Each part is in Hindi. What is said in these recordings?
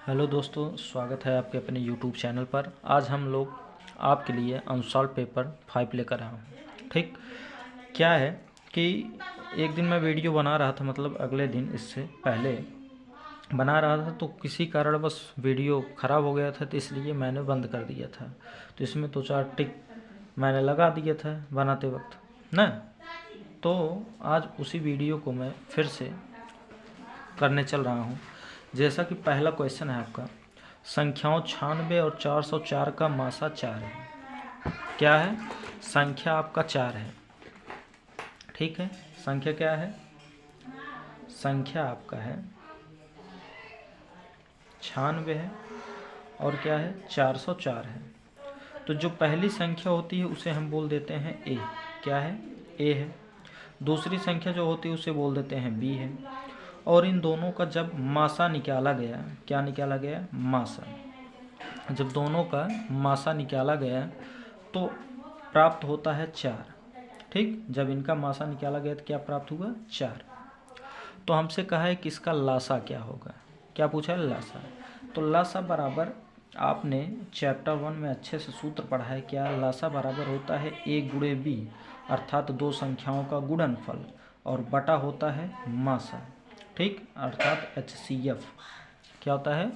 हेलो दोस्तों, स्वागत है आपके अपने यूट्यूब चैनल पर। आज हम लोग आपके लिए अनसॉल्व पेपर 5 लेकर आए हैं। ठीक, क्या है कि एक दिन मैं वीडियो बना रहा था, मतलब अगले दिन इससे पहले बना रहा था, तो किसी कारण बस वीडियो ख़राब हो गया था, तो इसलिए मैंने बंद कर दिया था। तो इसमें 2-4 टिक मैंने लगा दिया था बनाते वक्त ना। तो आज उसी वीडियो को मैं फिर से करने चल रहा हूँ। जैसा कि पहला क्वेश्चन है आपका, संख्याओं 96 और 404 का मासा 4 है। क्या है? संख्या आपका 4 है। ठीक है, संख्या क्या है? संख्या आपका है 96 है और क्या है? 404 है। तो जो पहली संख्या होती है उसे हम बोल देते हैं ए। क्या है? ए है। दूसरी संख्या जो होती है उसे बोल देते हैं बी है। और इन दोनों का जब मासा निकाला गया, क्या निकाला गया? मासा। जब दोनों का मासा निकाला गया तो प्राप्त होता है 4। ठीक, जब इनका मासा निकाला गया तो क्या प्राप्त हुआ? 4। तो हमसे कहा है कि इसका लासा क्या होगा। क्या पूछा है? लासा। तो लासा बराबर, आपने चैप्टर 1 में अच्छे से सूत्र पढ़ा है। क्या? लासा बराबर होता है ए गुणे बी, अर्थात दो संख्याओं का गुणनफल, और बटा होता है मासा। ठीक, अर्थात HCF। क्या होता है?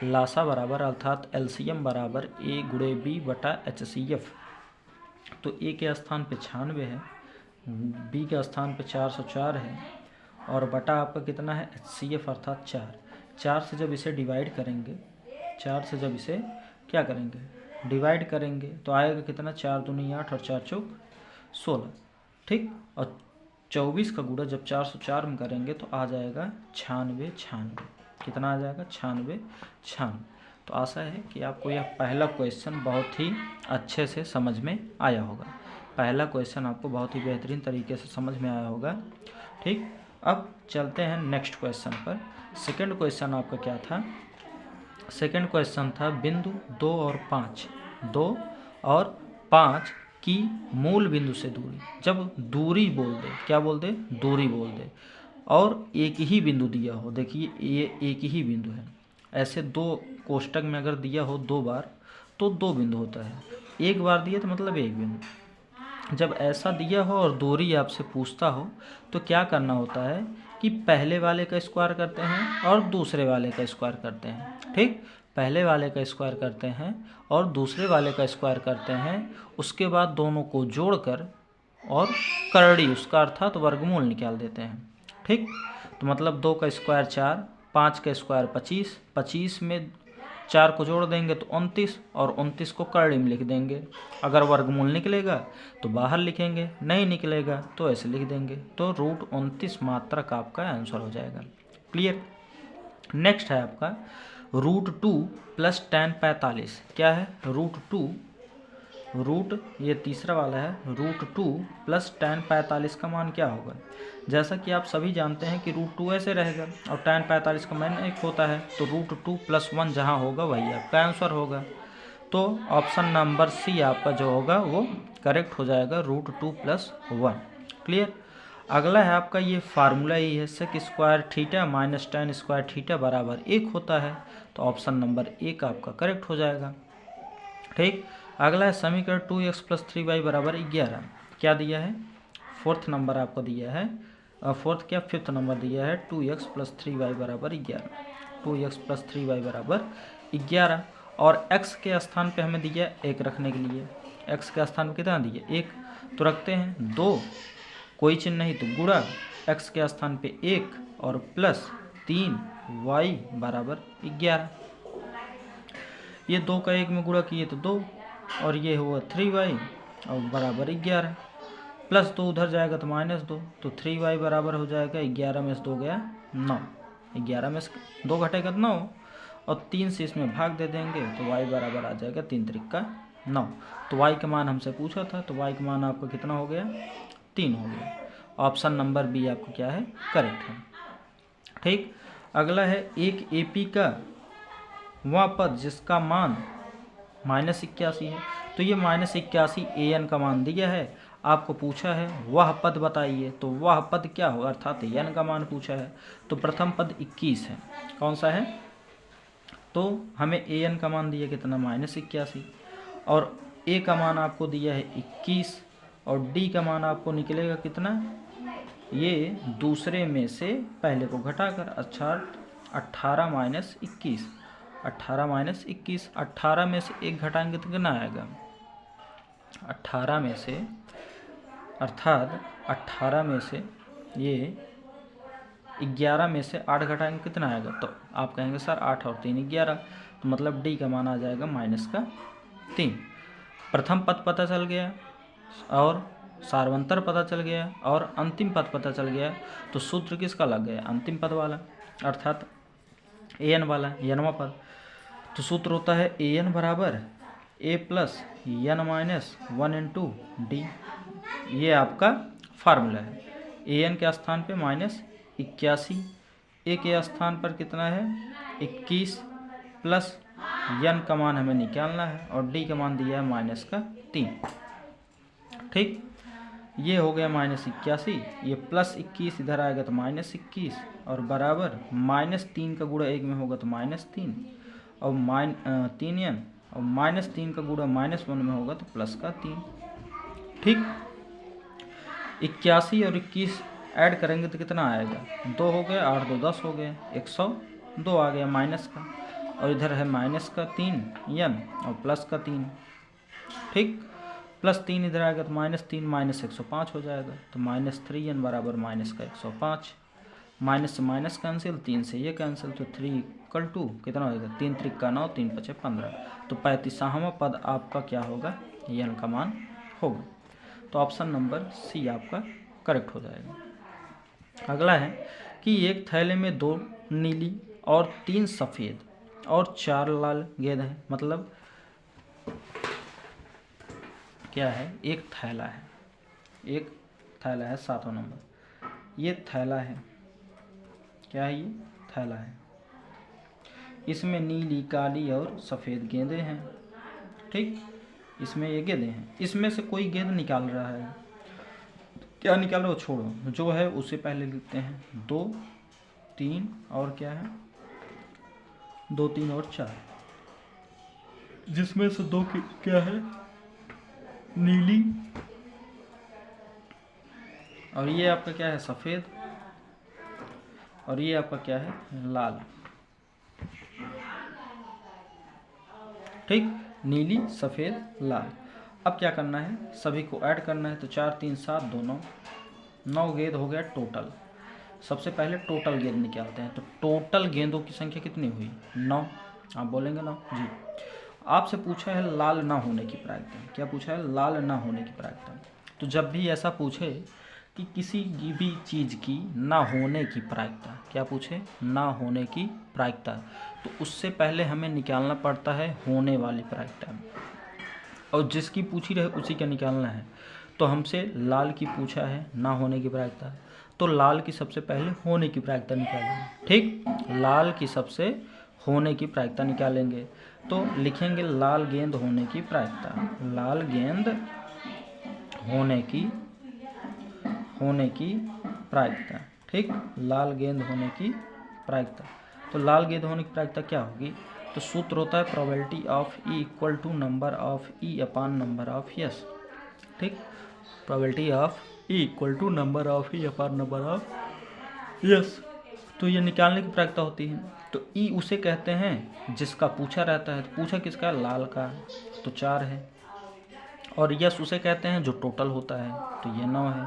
लासा बराबर अर्थात LCM बराबर ए गुणे बी बटा HCF। तो ए के स्थान पे 96 है, बी के स्थान पे 404 है, और बटा आपका कितना है? HCF अर्थात 4। 4 से जब इसे डिवाइड करेंगे, 4 से जब इसे क्या करेंगे? डिवाइड करेंगे तो आएगा कितना? 4 दूनी 8 और 4 चौक 16। ठीक, और 24 का गुणा जब 404 में करेंगे तो आ जाएगा 96। कितना आ जाएगा? 96। तो आशा है कि आपको यह पहला क्वेश्चन बहुत ही अच्छे से समझ में आया होगा। पहला क्वेश्चन आपको बहुत ही बेहतरीन तरीके से समझ में आया होगा। ठीक, अब चलते हैं नेक्स्ट क्वेश्चन पर। सेकंड क्वेश्चन आपका क्या था? सेकंड क्वेश्चन था बिंदु 2 और 5 की मूल बिंदु से दूरी। जब दूरी बोल दे, क्या बोल दे? दूरी बोल दे, और एक ही बिंदु दिया हो। देखिए, ये एक ही बिंदु है। ऐसे दो कोष्टक में अगर दिया हो 2 बार तो 2 बिंदु होता है। एक बार दिया तो मतलब एक बिंदु। जब ऐसा दिया हो और दूरी आपसे पूछता हो तो क्या करना होता है कि पहले वाले का स्क्वायर करते हैं और दूसरे वाले का स्क्वायर करते हैं। ठीक, पहले वाले का स्क्वायर करते हैं और दूसरे वाले का स्क्वायर करते हैं। उसके बाद दोनों को जोड़कर और करड़ी, उसका अर्थात वर्गमूल निकाल देते हैं। ठीक, तो मतलब 2 का स्क्वायर 4, 5 का स्क्वायर 25, 25 में 4 को जोड़ देंगे तो 29, और 29 को करड़ी में लिख देंगे। अगर वर्गमूल निकलेगा तो बाहर लिखेंगे, नहीं निकलेगा तो ऐसे लिख देंगे। तो √29 मात्रक आपका आंसर हो जाएगा। क्लियर? नेक्स्ट है आपका √2 + tan 45। क्या है? ये तीसरा वाला है। √2 + tan 45 का मान क्या होगा? जैसा कि आप सभी जानते हैं कि √2 ऐसे रहेगा और tan 45 का मान 1 होता है, तो √2 + 1 जहाँ होगा वही आपका आंसर होगा। तो ऑप्शन नंबर सी आपका जो होगा वो करेक्ट हो जाएगा, √2 + 1। क्लियर? अगला है आपका, ये फार्मूला ही है, sec² θ - tan² θ बराबर 1 होता है। तो ऑप्शन नंबर 1 आपका करेक्ट हो जाएगा। ठीक, अगला है समीकरण 2x + 3y बराबर 11। क्या दिया है? फोर्थ नंबर आपको दिया है, फिफ्थ नंबर दिया है 2x + 3y बराबर 11। 2x + 3y बराबर 11, और x के स्थान पे हमें दिया 1 रखने के लिए। x के स्थान पे कितना दिया? 1। तो रखते हैं 2, कोई चिन्ह नहीं तो गुणा x के स्थान पे 1 और प्लस 3y बराबर 11। ये 2 का 1 में गुणा किए तो 2, और ये हुआ 3y और बराबर 11, प्लस 2 उधर जाएगा तो -2, तो 3y बराबर हो जाएगा 11 में से 2 गया 9, 11 में से 2 घटेगा 9, और 3 से इसमें भाग दे देंगे तो y बराबर आ जाएगा 3 त्रिक का 9। तो y का मान हमसे पूछा था, तो y का मान आपका कितना हो गया? 3 हो गया। ऑप्शन नंबर बी आपको क्या है? करेक्ट है। ठीक, अगला है एक AP का वह पद जिसका मान -81 है। तो ये -81 AN का मान दिया है, आपको पूछा है वह पद बताइए। तो वह पद क्या होगा? अर्थात n का मान पूछा है। तो प्रथम पद 21 है। कौन सा है? तो हमें ए एन का मान दिया कितना -81 और ए का मान आपको दिया है 21 और डी का मान आपको निकलेगा कितना, ये दूसरे में से पहले को घटाकर, अच्छा 18 - 21, 18 - 21, 18 में से एक घटाएंगे तो कितना आएगा, 18 में से, अर्थात 18 में से ये 11 में से 8 घटाएंगे कितना आएगा, तो आप कहेंगे सर 8 और 3 11, तो मतलब डी का मान आ जाएगा -3। प्रथम पद पता चल गया और सार्वंतर पता चल गया और अंतिम पद पता चल गया, तो सूत्र किसका लग गया, अंतिम पद वाला, अर्थात ए एन वाला, एनवा पद। तो सूत्र होता है ए एन बराबर ए प्लस एन -1 इंटू डी, ये आपका फार्मूला है। ए एन के स्थान पे -81, ए के स्थान पर कितना है 21 प्लस एन का मान हमें निकालना है और डी का मान दिया है -3। ठीक, ये हो गया -81, ये +21 इधर आएगा तो -21 और बराबर -3 का गुणा 1 में होगा तो -3 और 3n और -3 का गुणा -1 में होगा तो +3। ठीक, 81 और 21 ऐड करेंगे तो कितना आएगा, 2 हो गया, 8 2 10 हो गया, 102 आ गया माइनस का, और इधर है -3 n और +3। ठीक, +3 इधर आएगा तो -3 -105 हो जाएगा, तो -3n बराबर -105, माइनस से माइनस कैंसिल, 3 से ये कैंसिल, तो 3 = कितना होगा, 3 3 का 9, 3 5 15, तो 35वां पद आपका क्या होगा, एन का मान होगा। तो ऑप्शन नंबर सी आपका करेक्ट हो जाएगा। अगला है कि एक थैले में 2 नीली और 3 सफ़ेद और 4 लाल गेंद है, मतलब क्या है, एक थैला है 7वां नंबर, ये थैला है, क्या है, ये थैला है, इसमें नीली काली और सफ़ेद गेंदें हैं। ठीक, इसमें ये गेंदें हैं, इसमें से कोई गेंद निकाल रहा है, क्या निकाल रहा हो छोड़ो, जो है उसे पहले लिखते हैं, 2 3 और क्या है, 2 3 और 4, जिसमें से 2 की क्या है, नीली, और ये आपका क्या है, सफ़ेद, और ये आपका क्या है, लाल। ठीक, नीली सफ़ेद लाल। अब क्या करना है, सभी को ऐड करना है, तो 4 3 7 2 9 गेंद हो गया टोटल। सबसे पहले टोटल गेंद निकालते हैं, तो टोटल गेंदों की संख्या कितनी हुई, 9। आप बोलेंगे 9 जी। आपसे पूछा है लाल ना होने की प्रायिकता, क्या पूछा है, लाल ना होने की प्रायिकता। तो जब भी ऐसा पूछे कि किसी भी चीज़ की ना होने की प्रायिकता, क्या पूछे, ना होने की प्रायिकता, तो उससे पहले हमें निकालना पड़ता है होने वाली प्रायिकता, और जिसकी पूछी रहे उसी का निकालना है। तो हमसे लाल की पूछा है ना होने की प्रायिकता, तो लाल की सबसे पहले होने की प्रायिकता निकालेंगे। ठीक, लाल की सबसे होने की प्रायिकता निकालेंगे, तो लिखेंगे लाल गेंद होने की प्रायिकता, लाल गेंद होने की प्रायिकता। ठीक, लाल गेंद होने की प्रायिकता, तो लाल गेंद होने की प्रायिकता क्या होगी, तो सूत्र होता है probability of E equal to number of E upon number of S. ठीक, probability of E equal to number of E upon number of S, तो ये निकालने की प्रायिकता होती है। तो ई उसे कहते हैं जिसका पूछा रहता है, तो पूछा किसका, लाल का, तो 4 है, और यस उसे कहते हैं जो टोटल होता है, तो ये 9 है।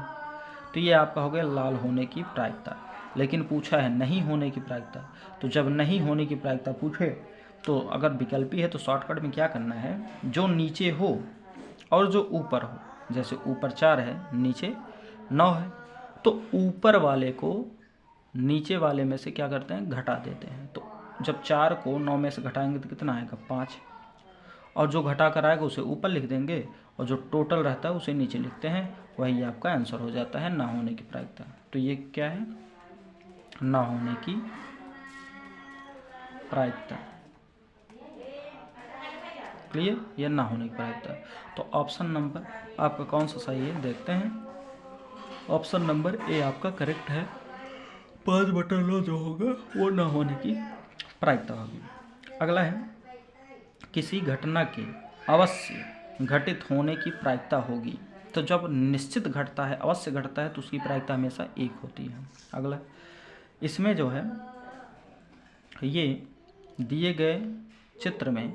तो ये आपका हो गया लाल होने की प्रायिकता। लेकिन पूछा है नहीं होने की प्रायिकता, तो जब नहीं होने की प्रायिकता पूछे तो अगर विकल्पी है तो शॉर्टकट में क्या करना है, जो नीचे हो और जो ऊपर हो, जैसे ऊपर 4 है नीचे 9 है, तो ऊपर वाले को नीचे वाले में से क्या करते हैं, घटा देते हैं। तो जब 4 को 9 में से घटाएंगे तो कितना आएगा, 5, और जो घटा कर आएगा उसे ऊपर लिख देंगे और जो टोटल रहता है उसे नीचे लिखते हैं, वही आपका आंसर हो जाता है ना होने की प्रायिकता। तो ये क्या है, ना होने की प्रायिकता। क्लियर, ये ना होने की प्रायिकता। तो ऑप्शन नंबर आपका कौन सा सही है, देखते हैं। ऑप्शन नंबर ए आपका करेक्ट है, 5/9 जो होगा वो ना होने की प्रायिकता होगी। अगला है किसी घटना के अवश्य घटित होने की प्रायिकता होगी। तो जब निश्चित घटता है, अवश्य घटता है, तो उसकी प्रायिकता हमेशा 1 होती है। अगला इसमें जो है ये दिए गए चित्र में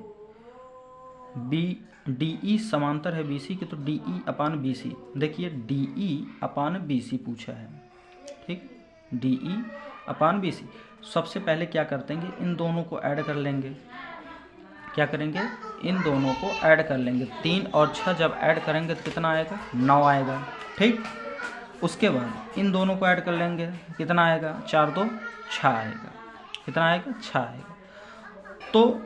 DE समांतर है BC की, तो DE अपान BC, देखिए DE अपान BC पूछा है, ठीक, DE अपान BC। सबसे पहले क्या करते हैं, इन दोनों को ऐड कर लेंगे। क्या करेंगे, इन दोनों को ऐड कर लेंगे। 3 और 6 जब ऐड करेंगे तो कितना आएगा, 9 आएगा, ठीक। उसके बाद इन दोनों को ऐड कर लेंगे, कितना आएगा, 4 2 6 आएगा, कितना आएगा, 6 आएगा। तो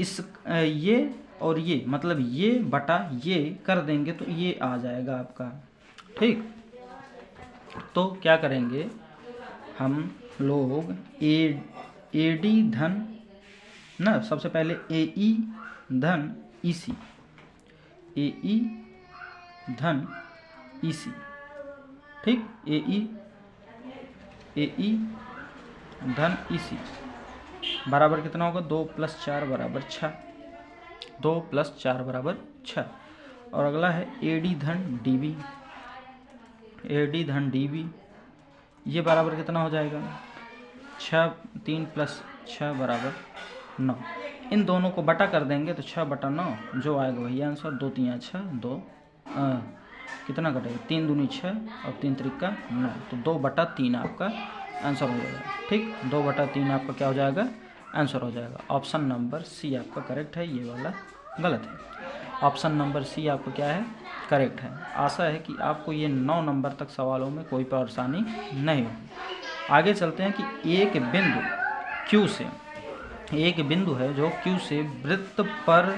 इस ये और ये, मतलब ये बटा ये कर देंगे तो ये आ जाएगा आपका, ठीक। तो क्या करेंगे हम लोग, AD धन ना, सबसे पहले AE धन EC, AE धन EC, ठीक, AE धन EC बराबर कितना होगा, 2 + 4 बराबर 6, 2 + 4 बराबर 6। और अगला है AD धन DB, AD धन DB, ये बराबर कितना हो जाएगा, 6, 3 + 6 बराबर 9। इन दोनों को बटा कर देंगे तो 6 बटा 9 जो आएगा वही आंसर। 2 3 6, 2 कितना कटेगा, 3 दूनी 6 और 3 त्रिका 9, तो 2 बटा 3 आपका आंसर हो जाएगा, ठीक। 2 बटा 3 आपका क्या हो जाएगा, आंसर हो जाएगा। ऑप्शन नंबर C आपका करेक्ट है, ये वाला गलत है। ऑप्शन नंबर C आपका क्या है, करेक्ट है। आशा है कि आपको ये 9 नंबर तक सवालों में कोई परेशानी नहीं होगी। आगे चलते हैं कि एक बिंदु Q से, एक बिंदु है जो Q से वृत्त पर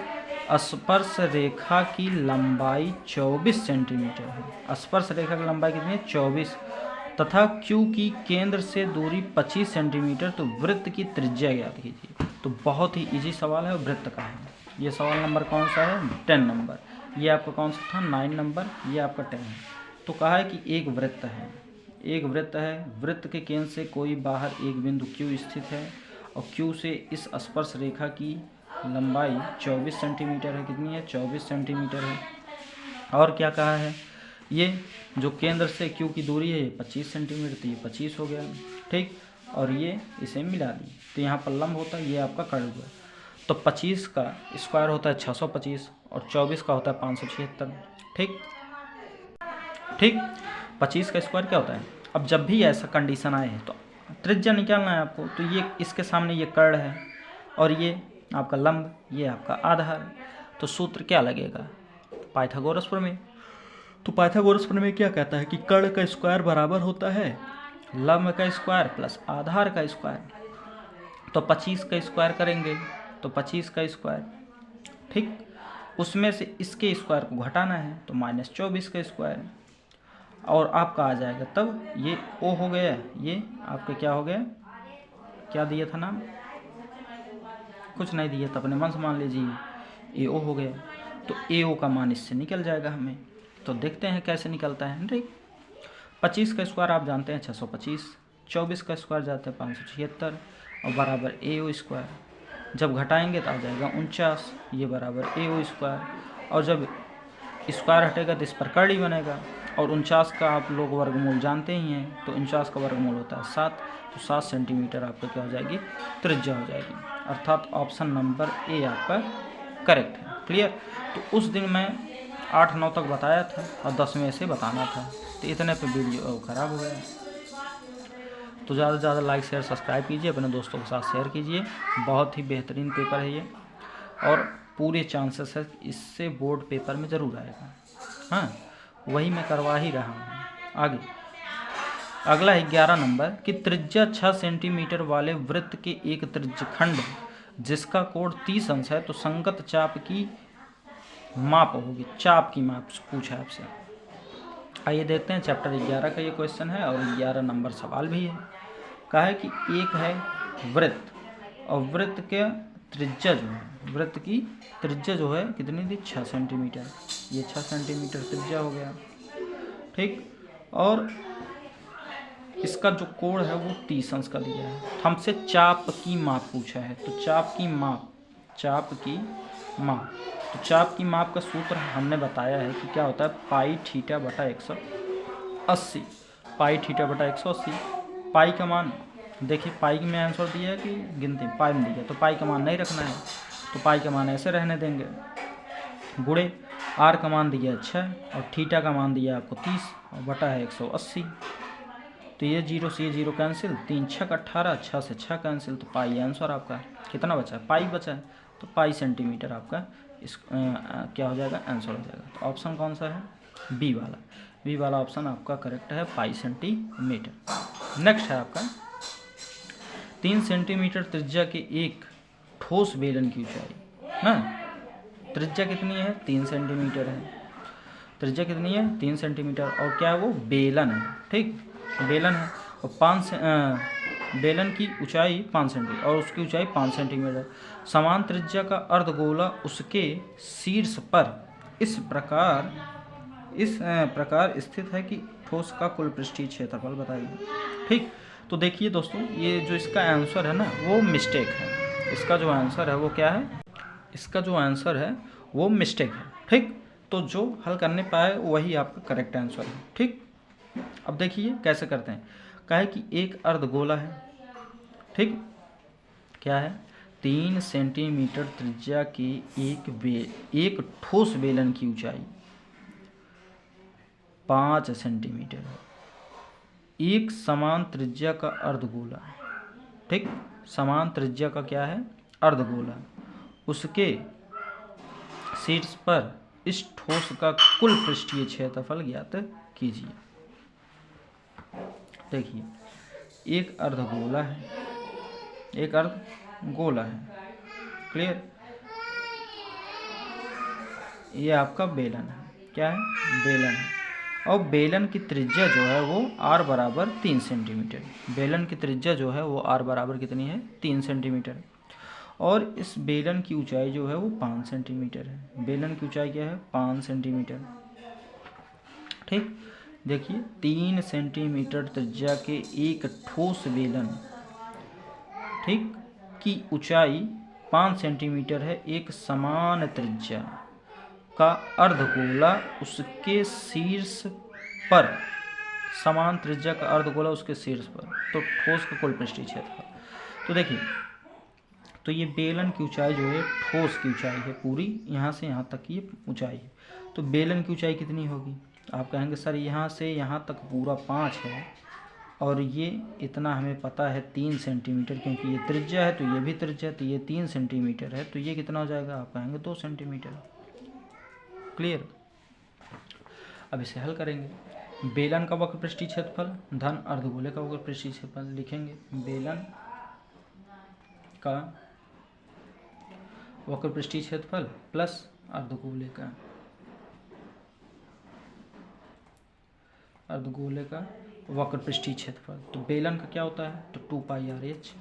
स्पर्श रेखा की लंबाई 24 सेंटीमीटर है। स्पर्श रेखा की लंबाई कितनी है, 24, तथा Q की केंद्र से दूरी 25 सेंटीमीटर, तो वृत्त की त्रिज्या ज्ञात कीजिए। तो बहुत ही इजी सवाल है, वृत्त का है। ये सवाल नंबर कौन सा है, 10 नंबर। ये आपका कौन सा था, 9 नंबर, ये आपका 10 है। तो कहा है कि एक वृत्त है, एक वृत्त है, वृत्त के केंद्र से कोई बाहर एक बिंदु Q स्थित है और Q से इस स्पर्श रेखा की लंबाई 24 सेंटीमीटर है। कितनी है, 24 सेंटीमीटर है। और क्या कहा है, ये जो केंद्र से Q की दूरी है ये 25 सेंटीमीटर, तो ये 25 हो गया, ठीक। और ये इसे मिला दी तो यहाँ पर लंब होता है, ये आपका कर्ण हुआ। तो 25 का स्क्वायर होता है 625 और 24 का होता है 576, ठीक, ठीक। 25 का स्क्वायर क्या होता है। अब जब भी ऐसा कंडीशन आए तो त्रिज्या निकालना है आपको। तो ये इसके सामने ये कर्ण है और ये आपका लंब, ये आपका आधार। तो सूत्र क्या लगेगा, पाइथागोरस प्रमेय। तो पाइथागोरस प्रमेय क्या कहता है कि कर्ण का स्क्वायर बराबर होता है लंब का स्क्वायर प्लस आधार का स्क्वायर। तो 25 का स्क्वायर करेंगे तो 25 का स्क्वायर, ठीक। उसमें से इसके स्क्वायर को घटाना है तो -24 का स्क्वायर, और आपका आ जाएगा तब ये O हो गया। ये आपका क्या हो गया, क्या दिया था नाम, कुछ नहीं दिया था, अपने मन से मान लीजिए AO हो गया। तो AO का मान इससे निकल जाएगा हमें। तो देखते हैं कैसे निकलता है, ठीक। 25 का स्क्वायर आप जानते हैं 625, 24 का स्क्वायर जाते हैं 576 और बराबर AO स्क्वायर। जब घटाएंगे तो आ जाएगा 49, ये बराबर AO स्क्वायर। और जब स्क्वायर हटेगा तो इस पर कर्ण ही बनेगा। और 49 का आप लोग वर्गमूल जानते ही हैं, तो 49 का वर्गमूल होता है 7, तो 7 सेंटीमीटर आपका क्या हो जाएगी, त्रिज्या हो जाएगी। अर्थात ऑप्शन नंबर A आपका करेक्ट है। क्लियर। तो उस दिन मैं 8-9 तक बताया था और 10 में से बताना था, तो इतने पे वीडियो ख़राब हो गया। तो ज़्यादा से ज़्यादा लाइक शेयर सब्सक्राइब कीजिए, अपने दोस्तों के साथ शेयर कीजिए। बहुत ही बेहतरीन पेपर है ये और पूरे चांसेस है इससे बोर्ड पेपर में ज़रूर आएगा। हाँ, वही मैं करवा ही रहा हूँ। आगे अगला है 11 नंबर कि त्रिज्या 6 सेंटीमीटर वाले वृत्त के एक त्रिज्यखंड जिसका कोण 30 अंश है, तो संगत चाप की माप होगी। चाप की माप पूछा है आपसे। आइए देखते हैं, चैप्टर 11 का ये क्वेश्चन है और 11 नंबर सवाल भी है। कहा है कि एक है वृत्त और वृत्त के त्रिज्या जो है, वृत्त की त्रिज्या जो है कितनी थी, 6 सेंटीमीटर। ये 6 सेंटीमीटर त्रिज्या हो गया, ठीक। और इसका जो कोण है वो 30 अंश का दिया है। हमसे चाप की माप पूछा है, तो चाप की माप तो चाप की माप का सूत्र हमने बताया है कि क्या होता है, पाई थीटा बटा 180। पाई थीटा बटा 180। पाई का मान देखिए, पाई में आंसर दिया है कि गिनती पाई में दिया, तो पाई का मान नहीं रखना है, तो पाई का मान ऐसे रहने देंगे। गुणे आर का मान दिया है 6 और थीटा का मान दिया है आपको 30 और बटा है 180। तो ये 0 से ये 0 कैंसिल, 3 6 18, 6 से 6 कैंसिल, तो पाई आंसर आपका कितना बचा है, पाई बचा है, तो पाई सेंटीमीटर आपका इस क्या हो जाएगा, आंसर हो जाएगा। तो ऑप्शन कौन सा है, बी वाला ऑप्शन आपका करेक्ट है, पाई सेंटीमीटर। नेक्स्ट है आपका 3 सेंटीमीटर त्रिज्या के एक ठोस बेलन की ऊंचाई ना, त्रिज्या कितनी है, 3 सेंटीमीटर है, त्रिज्या कितनी है, 3 सेंटीमीटर, और क्या है वो बेलन है, ठीक, बेलन है, और बेलन की ऊंचाई 5 सेंटीमीटर और उसकी ऊंचाई 5 सेंटीमीटर। समान त्रिज्या का अर्धगोला उसके शीर्ष पर इस प्रकार स्थित है कि ठोस का कुल पृष्ठीय क्षेत्रफल बताइए, ठीक। तो देखिए दोस्तों, ये जो इसका आंसर है ना वो मिस्टेक है, इसका जो आंसर है वो क्या है, इसका जो आंसर है वो मिस्टेक है, ठीक। तो जो हल करने पाए वही आपका करेक्ट आंसर है, ठीक। अब देखिए कैसे करते हैं, कहे कि एक अर्धगोला है, ठीक, क्या है, 3 सेंटीमीटर त्रिज्या की एक ठोस बेलन की ऊंचाई 5 सेंटीमीटर है। एक समान त्रिज्या का अर्धगोला, ठीक, समान त्रिज्या का क्या है, अर्धगोला, उसके शीर्ष पर इस ठोस का कुल पृष्ठीय क्षेत्रफल ज्ञात कीजिए। देखिए, एक अर्धगोला है, एक अर्धगोला है, क्लियर, ये आपका बेलन है, क्या है, बेलन है, और बेलन की त्रिज्या जो है वो r बराबर 3 सेंटीमीटर, बेलन की त्रिज्या जो है वो r बराबर कितनी है, 3 सेंटीमीटर, और इस बेलन की ऊंचाई जो है वो 5 सेंटीमीटर है। बेलन की ऊंचाई क्या है, 5 सेंटीमीटर, ठीक। देखिए 3 सेंटीमीटर त्रिज्या के एक ठोस बेलन, ठीक, की ऊंचाई 5 सेंटीमीटर है। एक समान त्रिज्या का अर्धगोला उसके शीर्ष पर, समान त्रिज्या का अर्धगोला उसके शीर्ष पर, तो ठोस का कुल पृष्ठीय क्षेत्रफल। तो देखिए, तो ये बेलन की ऊंचाई जो है ठोस की ऊंचाई है पूरी, यहाँ से यहाँ तक की ऊंचाई है, तो बेलन की ऊंचाई कितनी होगी, आप कहेंगे सर यहाँ से यहाँ तक पूरा 5 है और ये इतना हमें पता है 3 सेंटीमीटर, क्योंकि ये त्रिज्या है तो ये भी त्रिज्या, तो ये 3 सेंटीमीटर है, तो ये कितना हो जाएगा, आप कहेंगे 2 सेंटीमीटर, क्लियर। अब इसे हल करेंगे। बेलन का वक्र पृष्ठीय क्षेत्रफल धन अर्धगोले का वक्र पृष्ठीय क्षेत्रफल लिखेंगे। बेलन का वक्र पृष्ठीय क्षेत्रफल प्लस अर्धगोले का वक्र पृष्ठीय क्षेत्रफल। तो बेलन का क्या होता है, तो 2 पाई आर एच,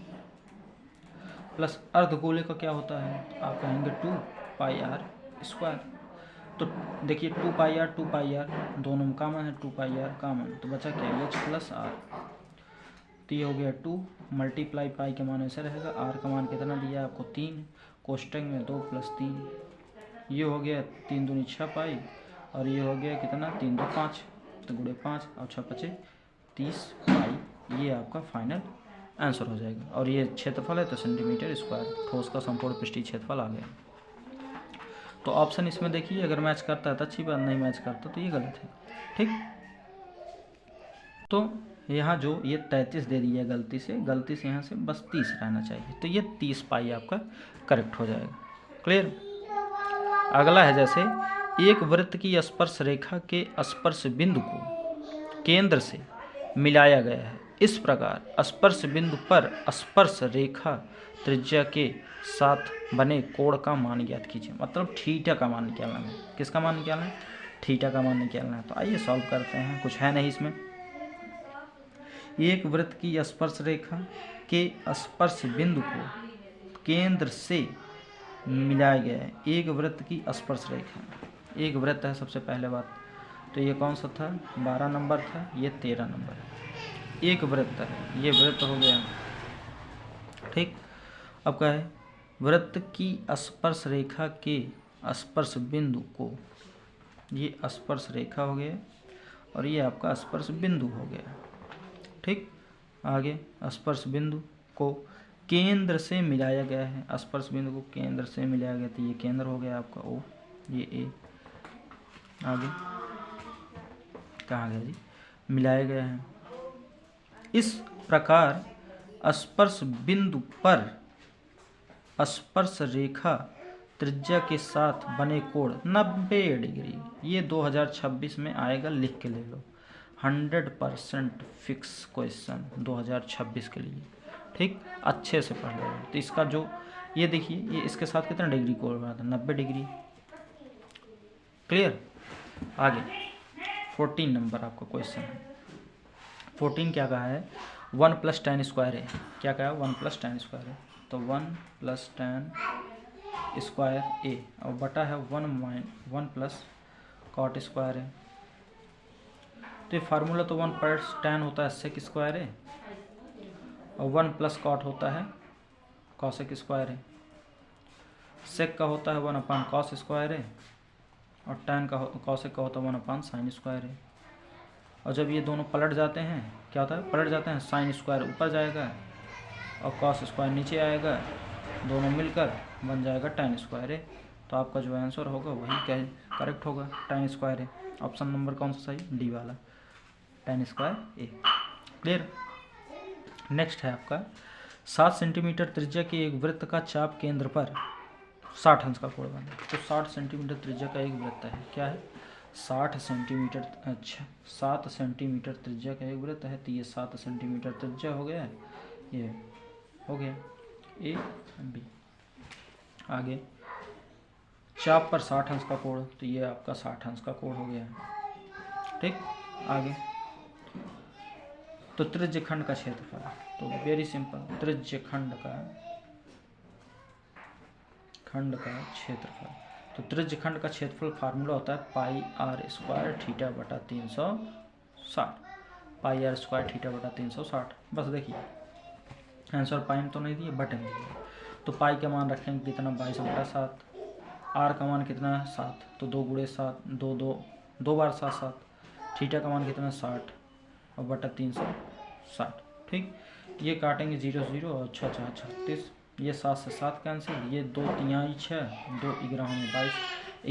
प्लस अर्धगोले का क्या होता है, आप कहेंगे 2 पाई आर स्क्वायर। तो देखिए 2 पाई आर दोनों में कॉमन है, 2 पाई आर कॉमन, तो बचा क्या, एच प्लस आर, तो ये हो गया 2 मल्टीप्लाई पाई के मान ऐसे रहेगा, आर का मान कितना दिया है आपको 3, कोष्टक में 2 + 3, ये हो गया 3 दूनी 6 पाई, और ये हो गया कितना 3 2 5, तो गुणे 5 और 6 × 5 = 30 पाई, ये आपका फाइनल आंसर हो जाएगा। और ये क्षेत्रफल है तो सेंटीमीटर स्क्वायर, ठोस का संपूर्ण पृष्ठीय क्षेत्रफल आ गया। तो ऑप्शन इसमें देखिए, अगर मैच करता है तो अच्छी बात, नहीं मैच करता तो ये गलत है, ठीक। तो यहाँ जो ये 33 दे दिया गलती से यहाँ से बस 30 रहना चाहिए, तो ये 30 पाई आपका करेक्ट हो जाएगा, क्लियर। अगला है जैसे एक वृत्त की स्पर्श रेखा के स्पर्श बिंदु को केंद्र से मिलाया गया है, इस प्रकार स्पर्श बिंदु पर स्पर्श रेखा त्रिज्या के साथ बने कोण का मान ज्ञात कीजिए। मतलब थीटा का मान निकालना है, किसका मान निकालना है, थीटा का मान निकालना है। तो आइए सॉल्व करते हैं, कुछ है नहीं इसमें। एक वृत्त की स्पर्श रेखा के स्पर्श बिंदु को केंद्र से मिलाया गया है। एक वृत्त की स्पर्श रेखा, एक वृत्त है सबसे पहले बात, तो ये कौन सा था, 12 नंबर था, ये 13 नंबर है। एक वृत्त है, ये वृत्त हो गया। ठीक, अब क्या है, वृत्त की स्पर्श रेखा के स्पर्श बिंदु को, ये स्पर्श रेखा हो गया और ये आपका स्पर्श बिंदु हो गया। ठीक, आगे स्पर्श बिंदु को केंद्र से मिलाया गया है, स्पर्श बिंदु को केंद्र से मिलाया गया, तो ये केंद्र हो गया आपका ओ, ये ए। आगे कहाँ गया जी, मिलाया गया है। इस प्रकार स्पर्श बिंदु पर स्पर्श रेखा त्रिज्या के साथ बने कोण 90 डिग्री, ये 2026 में आएगा, लिख के ले लो। 100% फिक्स क्वेश्चन 2026 के लिए। ठीक, अच्छे से पढ़ लो। तो इसका जो ये देखिए, ये इसके साथ कितना डिग्री कोण बना था, 90 डिग्री। क्लियर। आगे 14 नंबर आपका क्वेश्चन है। 14 क्या कहा है, 1 + tan स्क्वायर है। क्या कहा है, 1 + tan स्क्वायर है, तो 1 + tan स्क्वायर ए और बटा है 1 + cot स्क्वायर है। तो ये फार्मूला तो 1 + tan होता है sec स्क्वायर है और 1 + cot होता है cosec स्क्वायर है। sec का होता है 1/cos स्क्वायर है और tan का cosec का होता है 1/sin स्क्वायर है। और जब ये दोनों पलट जाते हैं, क्या होता है, पलट जाते हैं, sin स्क्वायर ऊपर जाएगा और cos स्क्वायर नीचे आएगा, दोनों मिलकर बन जाएगा tan स्क्वायर है। तो आपका जो आंसर होगा वही क्या करेक्ट होगा, tan स्क्वायर है। ऑप्शन नंबर कौन सा सही, डी वाला, tan स्क्वायर ए। क्लियर। नेक्स्ट है आपका 7 सेंटीमीटर त्रिज्या के एक वृत्त का चाप केंद्र पर 60 अंश का कोण बना। तो 60 सेंटीमीटर त्रिज्या का एक वृत्त है, क्या है, 60 सेंटीमीटर, अच्छा 7 सेंटीमीटर त्रिज्या का एक वृत्त है, तो ये 7 सेंटीमीटर त्रिज्या हो गया, ये हो गया ए बी। आगे चाप पर 60 अंश का कोण, तो ये आपका 60 अंश का कोण हो गया। ठीक, आगे तो त्रिज्य खंड का क्षेत्रफल, तो वेरी सिंपल, त्रिज्य खंड का क्षेत्रफल। तो त्रिज्य खंड का क्षेत्रफल फार्मूला होता है πr² θ / 360, πr² θ / 360। बस देखिए आंसर पाई में तो नहीं दिए, बटन दिए। तो पाई का मान रखेंगे कितना, 22/7। आर का मान कितना है, 7, तो 2 × 7, 2 बार 7 7। थीटा का मान कितना, 60 और बटा 360। ठीक, ये काटेंगे 0 0 और 6 4 36, ये 7 से 7 कैंसिल, ये 2 तिहाई 6, 2 11 में 22,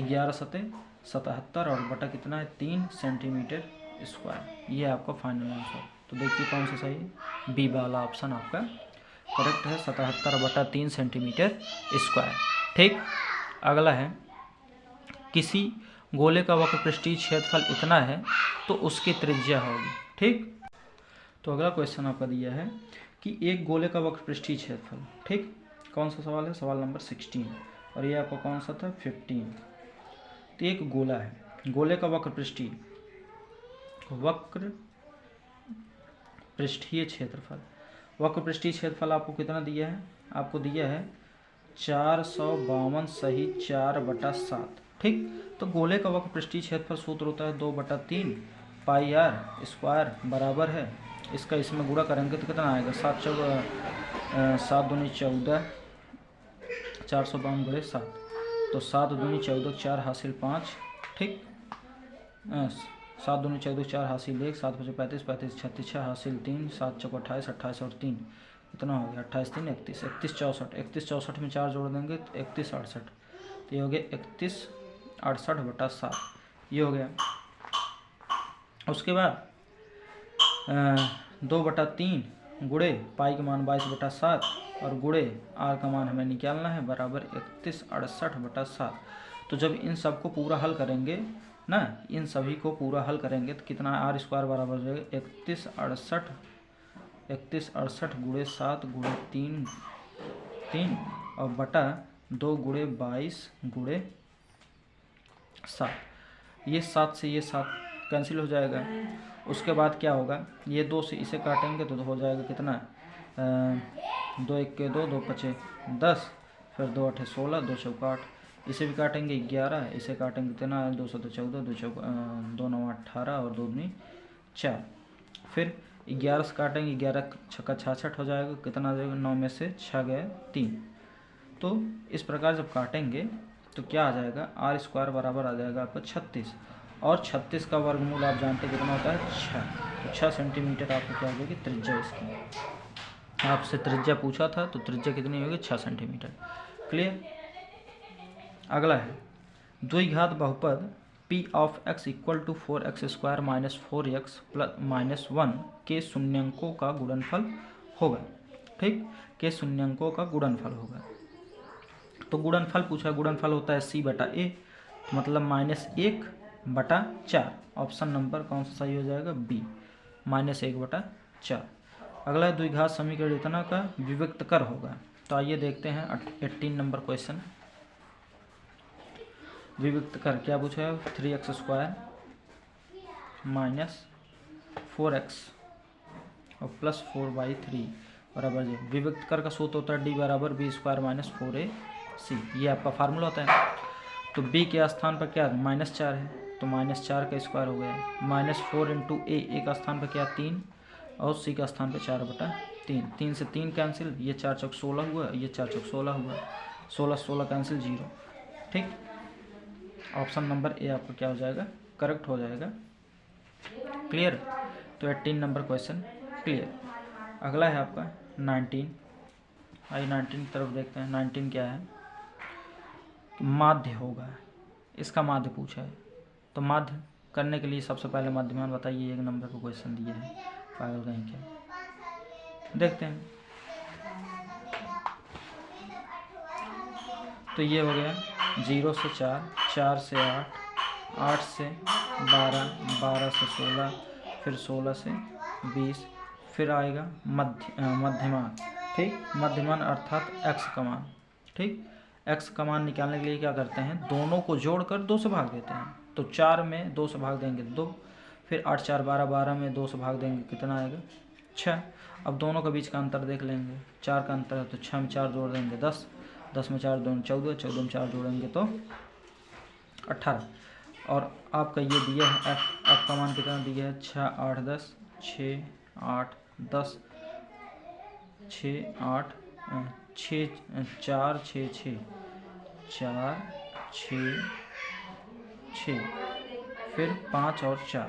11 7 77 और बटा कितना है 3 सेंटीमीटर स्क्वायर। ये आपका फाइनल आंसर। तो देखिए कौन सा सही है, बी वाला ऑप्शन आपका करेक्ट है, 77/3 सेंटीमीटर स्क्वायर। ठीक, अगला है किसी गोले का वक्र पृष्ठीय क्षेत्रफल इतना है तो उसकी त्रिज्या होगी। ठीक, तो अगला क्वेश्चन आपका दिया है कि एक गोले का वक्र पृष्ठीय क्षेत्रफल। ठीक, कौन सा सवाल है, सवाल नंबर 16 और ये आपका कौन सा था, 15। तो एक गोला है, गोले का वक्र पृष्ठीय क्षेत्रफल, वक्र पृष्ठीय क्षेत्रफल आपको कितना दिया है, आपको दिया है 452 सही 4/7। ठीक, तो गोले का वक्र पृष्ठीय क्षेत्रफल सूत्र होता है 2/3 πr² बराबर है, इसका इसमें गुणा करेंगे तो कितना आएगा, 7 दूनी 14, 452 × 7, तो 7 दूनी 14, 4 हासिल 5। ठीक, 7 दूनी 14, 4 हासिल 1, 7 × 5 = 35, 36 6 हासिल 3, 7 × 28, 28 और 3 कितना हो गया, 28 3 31, 31 64, 31 64 में 4 जोड़ देंगे तो 31 68, तो ये हो गया 31 68/7, ये हो गया। उसके बाद 2/3 गुणे पाई का मान 22/7 और गुणे आर का मान हमें निकालना है बराबर 31 68/7। तो जब इन सब को पूरा हल करेंगे ना, इन सभी को पूरा हल करेंगे तो कितना r² बराबर हो जाएगा 31 68 × 7 × 3 और बटा 2 × 22 × 7। ये 7 से ये 7 कैंसिल हो जाएगा। उसके बाद क्या होगा, ये 2 से इसे काटेंगे तो हो जाएगा कितना, 2 1 के 2, 2 5 10, फिर 2 8 16, 2 चौका 8, इसे भी काटेंगे 11, इसे काटेंगे कितना, 2 7 14, 2 9 18 और 2 दूनी 4, फिर 11 से काटेंगे, 11 छक्का 66 हो जाएगा। कितना आ जाएगा, 9 में से 6 गए 3। तो इस प्रकार जब काटेंगे तो क्या आ जाएगा, आर स्क्वायर बराबर आ जाएगा आपका 36, और 36 का वर्गमूल आप जानते कितना होता है, 6। तो 6 सेंटीमीटर आपको क्या हो जाएगी त्रिज्या इसकी। आपसे त्रिज्या पूछा था तो त्रिज्या कितनी होगी, 6 सेंटीमीटर। क्लियर। अगला है द्विघात बहुपद p of x equal to 4x² minus 4x plus minus 1 के शून्यंकों का गुणनफल होगा। ठीक, के शून्यंकों का गुणनफल होगा। तो गुणनफल पूछा, गुणनफल होता है c/a, तो मतलब -1/4। ऑप्शन नंबर कौन सा सही हो जाएगा, बी, -1/4। अगला है द्विघात समीकरण इतना का विविक्त कर होगा। तो आइए देखते हैं 18 नंबर क्वेश्चन। विविक्त कर क्या पूछा है, 3x² माइनस 4x और प्लस 4/3 बराबर जी। विविक्त कर का सूत्र होता है d बराबर b² माइनस 4ac, ये आपका फार्मूला होता है। तो b के स्थान पर क्या -4 है, तो -4 का स्क्वायर हो गया, -4 इंटू a का स्थान पर क्या 3, और c का स्थान पर 4/3। 3 से 3 कैंसिल, ये 4 चौक 16 हुआ, ये 4 चौक 16 हुआ, 16 कैंसिल 0। ठीक, ऑप्शन नंबर ए आपका क्या हो जाएगा, करेक्ट हो जाएगा। क्लियर। तो 18 नंबर क्वेश्चन क्लियर। अगला है आपका 19। आइए 19 की तरफ देखते हैं। 19 क्या है, माध्य होगा, इसका माध्य पूछा है। तो माध्य करने के लिए सबसे पहले माध्यमान बताइए, 1 नंबर का क्वेश्चन दिया है, पागल कहीं क्या। देखते हैं, तो ये हो गया 0 से 4, 4 से 8, 8 से 12, 12 से 16, फिर 16 से 20, फिर आएगा मध्यमान। ठीक, मध्यमान अर्थात x का मान। ठीक, x का मान निकालने के लिए क्या करते हैं, दोनों को जोड़कर 2 से भाग देते हैं। तो 4 में 2 से भाग देंगे 2, फिर 8 4 12, 12 में 2 से भाग देंगे कितना आएगा 6। अब दोनों के बीच का अंतर देख लेंगे, 4 का अंतर है तो 6 में 4 जोड़ देंगे 10, 10 में 4 2 14, 14 में 4 जोड़ेंगे तो 18। और आपका ये दिया है f का मान कितना दिया है, 6 8 10, 6 8 10, 6 8 6 4 6 6 4 6 6, फिर 5 और 4।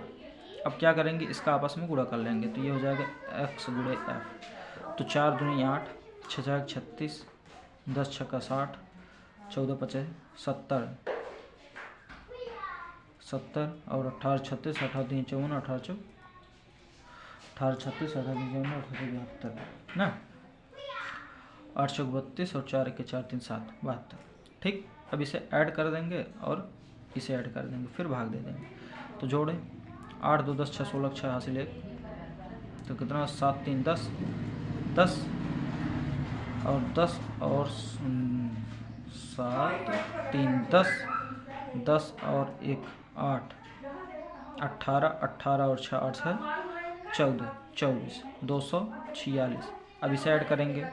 अब क्या करेंगे, इसका आपस में गुणा कर लेंगे, तो ये हो जाएगा x गुणे f। तो 4 दूनी 8, 6 4 36, 10 छक्का 60, 14 5 70, 70 और 18 36, 18 3 54, 18 4 18 36, 18 3 54, 18 72 ना, 8 चौक 32 और 4 1 4 3 7 72। ठीक, अब इसे ऐड कर देंगे और इसे ऐड कर देंगे, फिर भाग दे देंगे। तो जोड़े 8 2 10 6 16 6 हासिल 1, तो कितना 7 3 10, 10 और 10 और 7 3 10, 10 और 1 8, 18, 18 और 6 8 है 14, 24, 246। अब इसे ऐड करेंगे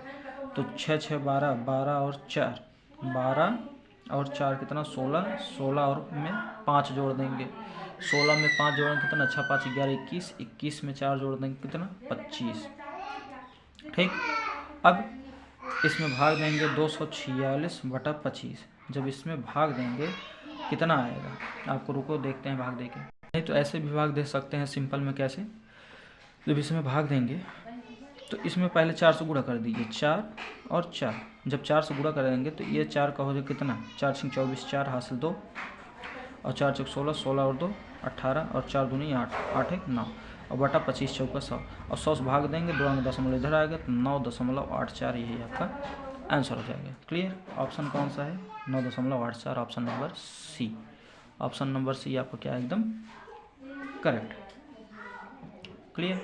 तो 6 6 12, 12 और 4 12 और 4 कितना 16, 16 और में 5 जोड़ देंगे, 16 में 5 जोड़ेंगे कितना 6 5 11 21, 21 में 4 जोड़ देंगे कितना 25। ठीक, अब इसमें भाग देंगे 246/25। जब इसमें भाग देंगे कितना आएगा, आपको रुको देखते हैं भाग देके। नहीं तो ऐसे भी भाग दे सकते हैं सिंपल में। कैसे, जब इसमें भाग देंगे तो इसमें पहले 4 से गुणा कर दीजिए, 4 और 4। जब 4 से गुणा करेंगे तो ये 4 का हो जाए कितना 4 6 24, 4 हासिल 2 और 4 चौक 16, 16 और 2 18 और 4 दूनी 8, 8 1 9 और बटा 25 चौका 100 और 100 से भाग देंगे, 2 में दशमलव इधर आएगा तो 9.84, यही आपका आंसर हो जाएगा। क्लियर। ऑप्शन कौन सा है, 9.84, option number C. Option number C आपका क्या है, एकदम करेक्ट। क्लियर।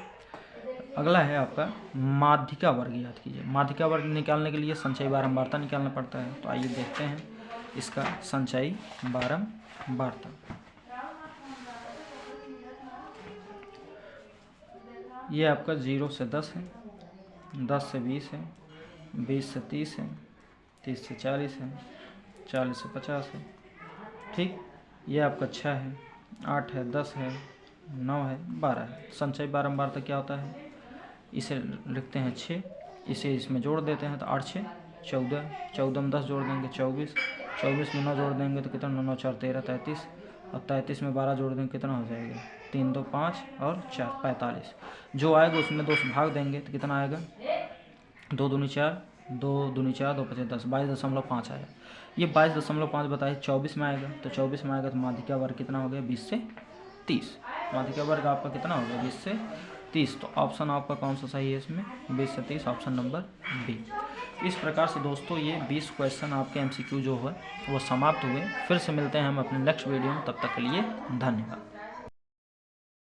अगला है आपका माध्यिका वर्ग। याद कीजिए, माध्यिका वर्ग निकालने के लिए संचयी बारंबारता निकालना पड़ता है। तो आइए देखते हैं इसका संचयी बारंबारता। ये आपका 0 से 10 है, 10 से 20 है, 20 से 30 है, 30 से 40 है, 40 से 50 है। ठीक, ये आपका 6 है, 8 है, 10 है, 9 है, 12 है। संचयी बारंबारता क्या होता है, इसे लिखते हैं 6, इसे इसमें जोड़ देते हैं तो 8 6 14, 14 में 10 जोड़ देंगे 24, 24 में 9 जोड़ देंगे तो कितना, 9 9 4 13 33, और 33 में 12 जोड़ देंगे कितना हो जाएगा, 3 2 5 और 4 45। जो आएगा उसमें 2 से भाग देंगे तो कितना आएगा, 2 दूनी 4, 2 दूनी 4, 2 5 10, 22.5 आएगा। ये 22.5 बताइए 24 में आएगा, तो 24 में आएगा तो माध्यिका वर्ग कितना हो गया, 20 से 30। माध्यिका वर्ग आपका कितना हो गया, 20 से 30। तो ऑप्शन आपका कौन सा सही है इसमें, 20 से 30, ऑप्शन नंबर बी। इस प्रकार से दोस्तों ये 20 क्वेश्चन आपके MCQ जो है वो समाप्त हुए। फिर से मिलते हैं हम अपने नेक्स्ट वीडियो में, तब तक के लिए धन्यवाद।